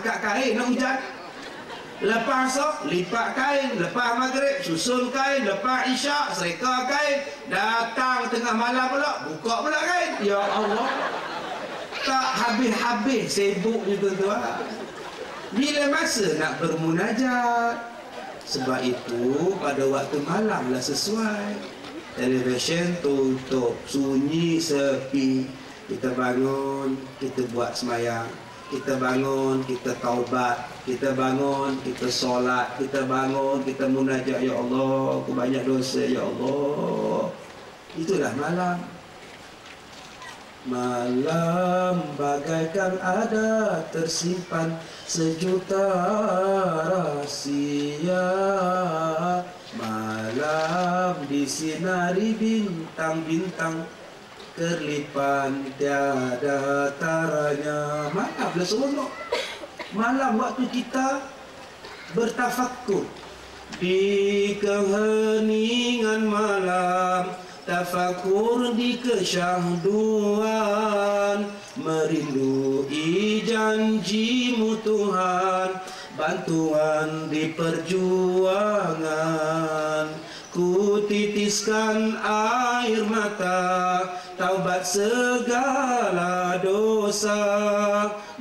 kat kain nak hujan. Lepas asar, lipat kain. Lepas maghrib, susun kain. Lepas isyak, sereka kain. Datang tengah malam pula, buka pula kain. Ya Allah, tak habis-habis sibuk je tuan-tuan. Bila masa nak bermunajat? Sebab itu pada waktu malam lah sesuai. Televisyen tutup, sunyi sepi. Kita bangun, kita buat semayang. Kita bangun, kita taubat. Kita bangun, kita solat. Kita bangun, kita munajat. Ya Allah, aku banyak dosa. Ya Allah. Itulah malam. Malam bagaikan ada tersimpan sejuta rahasia. Malam disinari bintang-bintang, kerlipan tiada taranya. Maaflah seronok. Malam waktu kita bertafakkur di keheningan malam, tafakur di kesyahduan, merindui janjimu Tuhan, bantuan di perjuangan. Ku titiskan air mata, taubat segala dosa.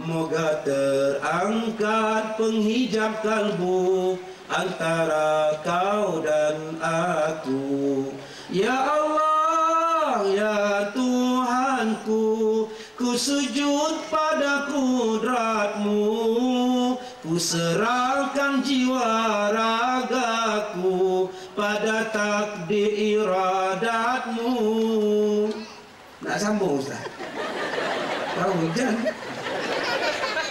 Moga terangkat penghijab kalbu antara kau dan aku. Ya Allah, ya Tuhanku, ku sujud pada kudratmu, ku serahkan jiwa ragaku pada takdir iradatmu. Nak sambung Ustaz? Tahu hujan?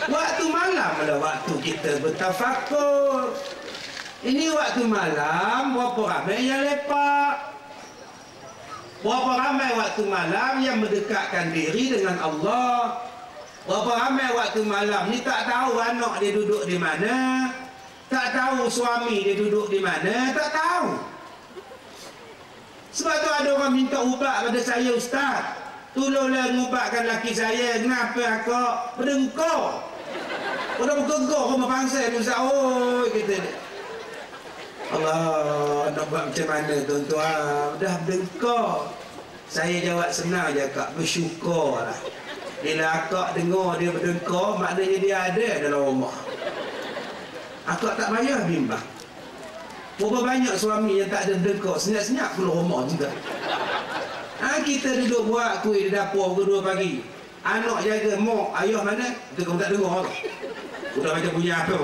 Waktu malam adalah waktu kita bertafakur. Ini waktu malam, berapa ramai yang lepak? Berapa ramai waktu malam yang mendekatkan diri dengan Allah? Berapa ramai waktu malam ni tak tahu anak dia duduk di mana, tak tahu suami dia duduk di mana, tak tahu. Sebab tu ada orang minta ubat pada saya, Ustaz, tolonglah ubatkan laki saya. Kenapa akak? Berdengkar. Udah bergegar rumah bangsa ni, Ustaz. Oh, kita ni, Allah, nak buat macam mana tuan-tuan? Dah berdengkar. Saya jawab senang je, Kak, bersyukurlah. Bila akak dengar dia berdengkar, maknanya dia ada dalam rumah. Akak tak payah bimbang. Berapa banyak suami yang tak ada berdengkar, senyap-senyap keluar rumah juga. Kita duduk buat kuih di dapur pukul 2 pagi. Anak jaga, mak, ayah mana? Kita kamu tak dengar. Udah macam bunyi apa?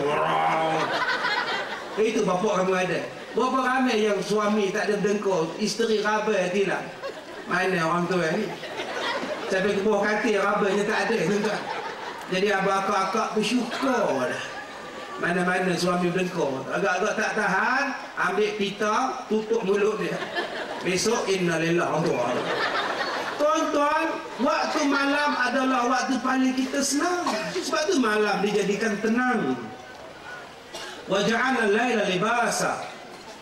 Itu bapak kamu ada. Berapa ramai yang suami tak ada berdengkar, isteri raba hilang. Mana orang tu ni? Sampai ke bawah katil rabanya tak ada tuan-tuan. Jadi abang akak bersyukur dah. Mana-mana suami berdengkar, agak-agak tak tahan, ambil pita, tutup mulut dia. Besok innalillah. Tuan-tuan, waktu malam adalah waktu paling kita senang. Sebab tu malam dijadikan tenang. Wa ja'alna al-laila libasa.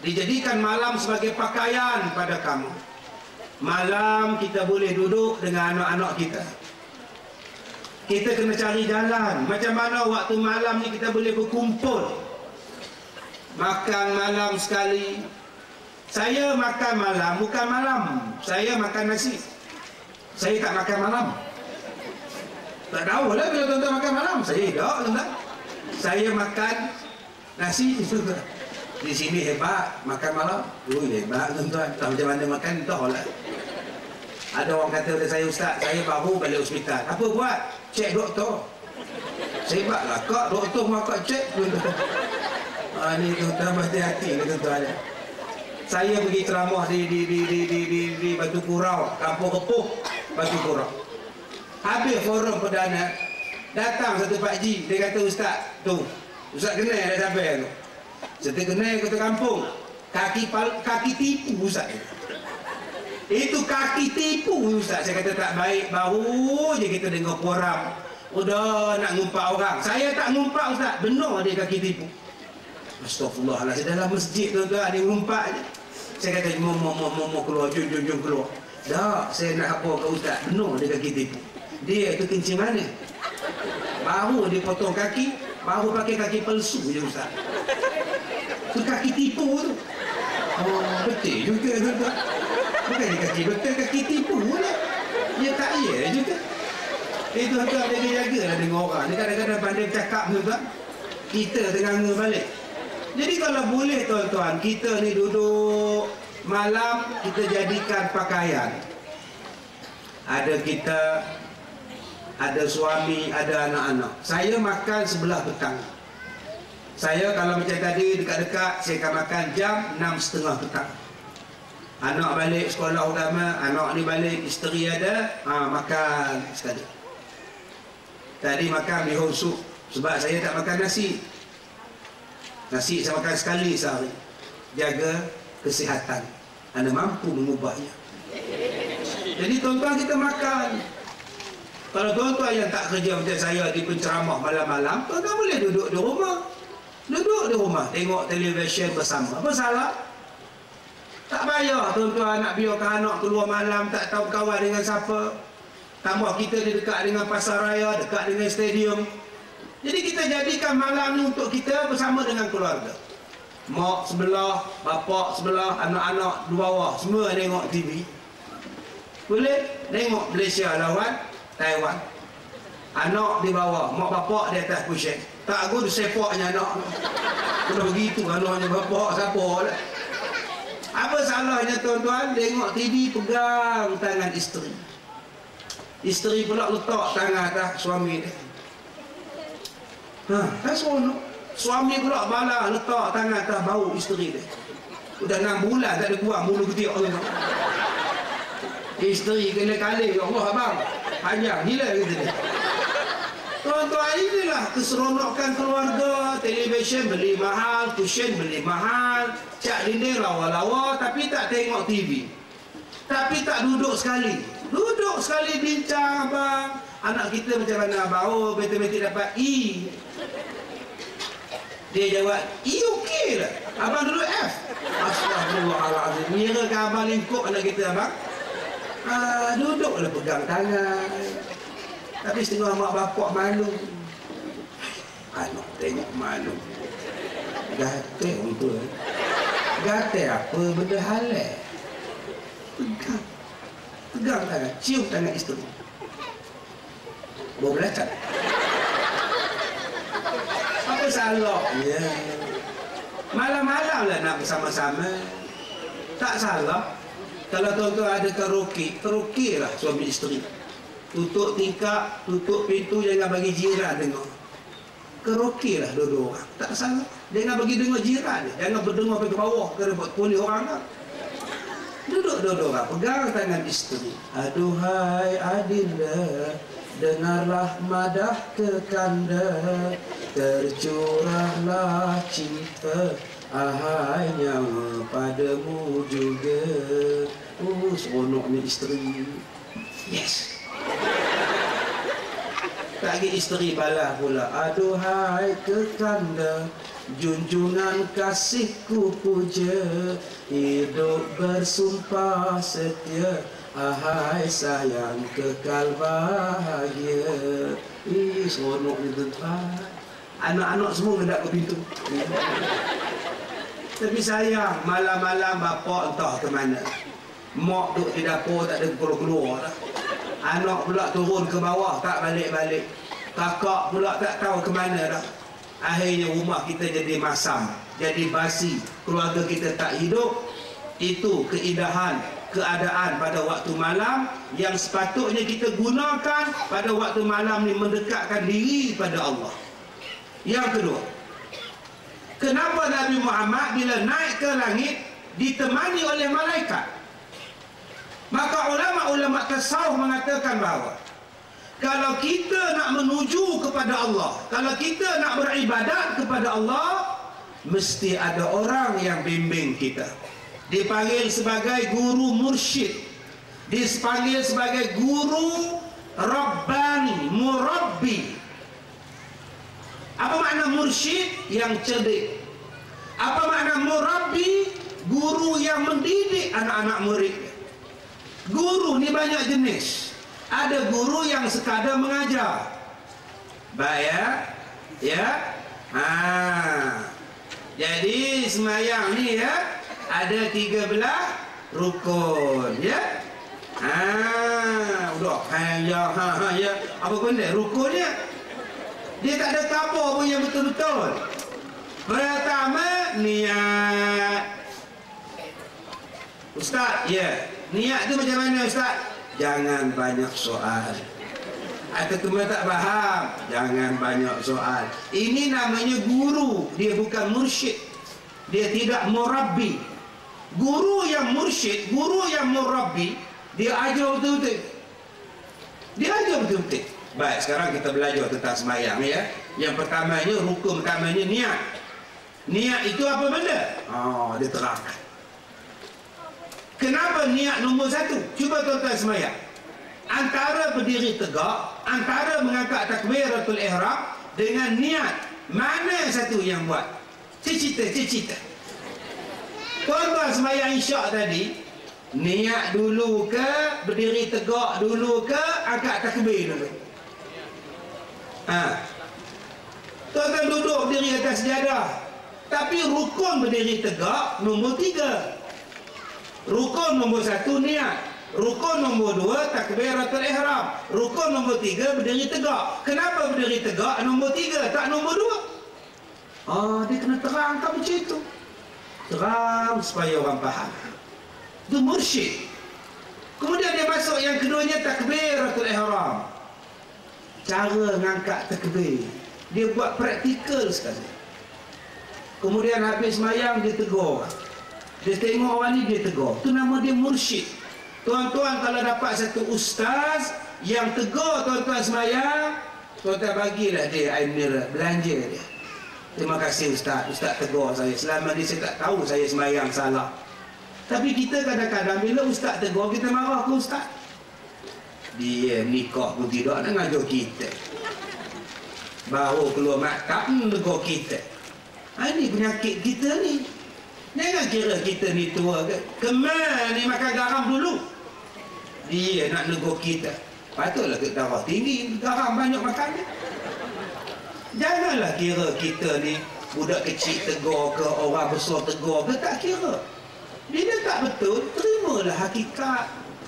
Dijadikan malam sebagai pakaian pada kamu. Malam kita boleh duduk dengan anak-anak kita. Kita kena cari jalan. Macam mana waktu malam ni kita boleh berkumpul. Makan malam sekali. Saya makan malam, bukan malam. Saya makan nasi. Saya tak makan malam. Tak tahu lah bila tuan-tuan makan malam. Saya tak, tuan-tuan. Saya makan nasi. Di sini hebat makan malam. Hebat tuan-tuan. Tak macam mana makan, tahu lah. Ada orang kata pada saya, Ustaz, saya baru balik hospital. Apa buat? Cek doktor. Sebatlah kak, doktor mahu kak cek. Ni tuan-tuan hati-hati ni tuan-tuan. Saya pergi ceramah di Batu Kurau, Kampung Kepuh, Batu Kurau. Habis forum perdana, datang satu pakcik, dia kata, Ustaz, tu, Ustaz kenal dah sampai tu. Saya kenal kata kampung, kaki tipu Ustaz. Itu kaki tipu Ustaz. Saya kata tak baik, baru je kita dengar koram. Udah nak ngumpat orang. Saya tak ngumpat Ustaz, benar dia kaki tipu. Astagfirullahaladzim, dalam masjid tuan-tuan dia ngumpat je. Saya kata mau keluar, jom keluar. Tak, saya nak apa ke Ustaz, benar dia kaki tipu. Dia tu kencing mana? Baru dia potong kaki, baru pakai kaki palsu je Ustaz. Tu kaki tipu tu. Oh, betul juga tu. Bukan kaki betul, kaki tipu lah. Dia tak ya juga. Itu tuan jaga-jaga lah dengan orang. Dia kadang-kadang pandai bercakap tu tuan. Kita ternganga balik. Jadi kalau boleh tuan-tuan, kita ni duduk malam, kita jadikan pakaian. Ada kita, ada suami, ada anak-anak. Saya makan sebelah petang. Saya kalau macam tadi dekat-dekat, saya akan makan jam 6.30 petang. Anak balik sekolah utama, anak ni balik, isteri ada, makan sekali. Tadi makan bihun sup, sebab saya tak makan nasi. Nasi saya makan sekali sehari. Jaga kesihatan. Anda mampu mengubahnya. Jadi tuan-tuan kita makan. Kalau tuan-tuan yang tak kerja macam saya di penceramah malam-malam, tuan-tuan boleh duduk di rumah. Duduk di rumah, tengok televisyen bersama. Apa salah? Tak payah tuan-tuan nak biarkan anak keluar malam, tak tahu kawan dengan siapa. Tambah kita di dekat dengan pasar raya, dekat dengan stadium. Jadi kita jadikan malam ni untuk kita bersama dengan keluarga. Mak sebelah, bapak sebelah, anak-anak di bawah, semua tengok TV. Boleh tengok Malaysia lawan Taiwan. Anak di bawah, mak bapak di atas kusyen. Tak aku disepaknya anak. Kena begitu anaknya bapak siapa lah. Apa salahnya tuan-tuan tengok TV pegang tangan isteri. Isteri pula letak tangan atas suami dia. Tak seronok. Suami pula balas letak tangan atas bau isteri dia. Sudah 6 bulan tak ada buang bulu ketiak tu. Isteri kali-kali, ya Allah abang, panjang gila gitu dia. Tuan-tuan, inilah keseronokan keluarga. Televisyen beli mahal, kusyen beli mahal, cat dinding lawa-lawa, tapi tak tengok TV. Tapi tak duduk sekali. Duduk sekali bincang, abang. Anak kita macam mana abang? Oh, matematik dapat E. Dia jawab, E okey lah. Abang dulu F. Astagfirullahaladzim. Mira ke abang lingkup anak kita, abang? Duduklah pegang tangan. Tapi setengah mak bapak malu. Anak tengok malu. Gatal orang tua. Gatal apa benda halal. Pegang. Pegang tangan. Cium tangan isteri. Bawa belacan. Apa salahnya? Malam-malam lah nak bersama-sama. Tak salah. Kalau tuan-tuan ada karaoke lah suami isteri. Tutup tingkap, tutup pintu, jangan bagi jiran dengar. Karaoke lah dua-dua orang. Tak salah. Jangan bagi dengar jiran dia. Jangan berdengar pergi ke bawah kena buat polis orang lah. Duduk dua-dua orang. Pegang tangan isteri. Aduhai adinda, dengarlah madah kekanda, tercurahlah cinta, ahai nyawa padamu juga. Seronoknya isteri. Yes. Lagi isteri balas pula. Aduhai kekanda, junjungan kasihku puja, hidup bersumpah setia, ahai sayang kekal bahagia. Seronok ni tuan. Anak-anak semua mendak ke pintu. Tapi sayang, malam-malam bapak entah ke mana. Mak duduk di dapur tak ada keluar-keluar lah. Anak pula turun ke bawah tak balik-balik. Kakak pula tak tahu ke mana dah. Akhirnya rumah kita jadi masam, jadi basi. Keluarga kita tak hidup. Itu keindahan keadaan pada waktu malam yang sepatutnya kita gunakan pada waktu malam ni mendekatkan diri pada Allah. Yang kedua, kenapa Nabi Muhammad bila naik ke langit ditemani oleh malaikat? Maka ulama-ulama tasawuf mengatakan bahawa kalau kita nak menuju kepada Allah, kalau kita nak beribadat kepada Allah, mesti ada orang yang bimbing kita. Dipanggil sebagai guru mursyid, dipanggil sebagai guru rabbani, murabbi. Apa makna mursyid? Yang cerdik. Apa makna murabbi? Guru yang mendidik anak-anak murid. Guru ni banyak jenis. Ada guru yang sekadar mengajar. Baik ya. Jadi semayang ni ya ada 13 rukun ya. Udah ya. Apa benda rukunnya? Dia tak ada kapur pun yang betul-betul. Pertama niat. Ustaz, ya. Niat tu macam mana Ustaz? Jangan banyak soal. Atau cuma tak faham, jangan banyak soal. Ini namanya guru, dia bukan mursyid. Dia tidak murabbi. Guru yang mursyid, guru yang murabbi, dia ajar betul-betul. Dia ajar betul-betul. Baik, sekarang kita belajar tentang sembahyang ya. Yang pertamanya, rukun pertamanya niat. Niat itu apa benda? Dia terangkan. Kenapa niat nombor satu? Cuba tuan-tuan sembahyang. Antara berdiri tegak, antara mengangkat takbiratul ihram dengan niat, mana satu yang buat? Cita-cita. Tuan-tuan sembahyang isyak tadi, niat dulu ke, berdiri tegak dulu ke, angkat takbir dulu? Tuan-tuan duduk berdiri atas sejadah, tapi rukun berdiri tegak nombor 3. Rukun nombor 1 niat, rukun nombor 2 takbiratul ihram, rukun nombor 3 berdiri tegak. Kenapa berdiri tegak nombor 3 tak nombor 2? Dia kena terangkan macam itu. Terang supaya orang faham. Itu mursyid. Kemudian dia masuk yang keduanya takbiratul ihram. Cara ngangkat takbir dia buat praktikal sekali. Kemudian habis sembahyang dia tegur. Dia tengok orang ni, dia tegur. Itu nama dia mursyid. Tuan-tuan kalau dapat satu ustaz yang tegur tuan-tuan sembahyang, tuan-tuan bagilah dia air mineral, belanja dia. Terima kasih ustaz, ustaz tegur saya. Selama ni saya tak tahu saya sembahyang salah. Tapi kita kadang-kadang bila ustaz tegur, kita marah ke ustaz. Dia nikah pun tidak nak ngajar kita. Baru keluar maktab tegur kita. Ini penyakit kita ni. Jangan kira kita ni tua ke. Kemal ni makan garam dulu. Dia nak negur kita. Patutlah ke darah tinggi, garam banyak makan ni. Janganlah kira kita ni budak kecil tegur ke, orang besar tegur ke, tak kira. Bila tak betul, terimalah hakikat.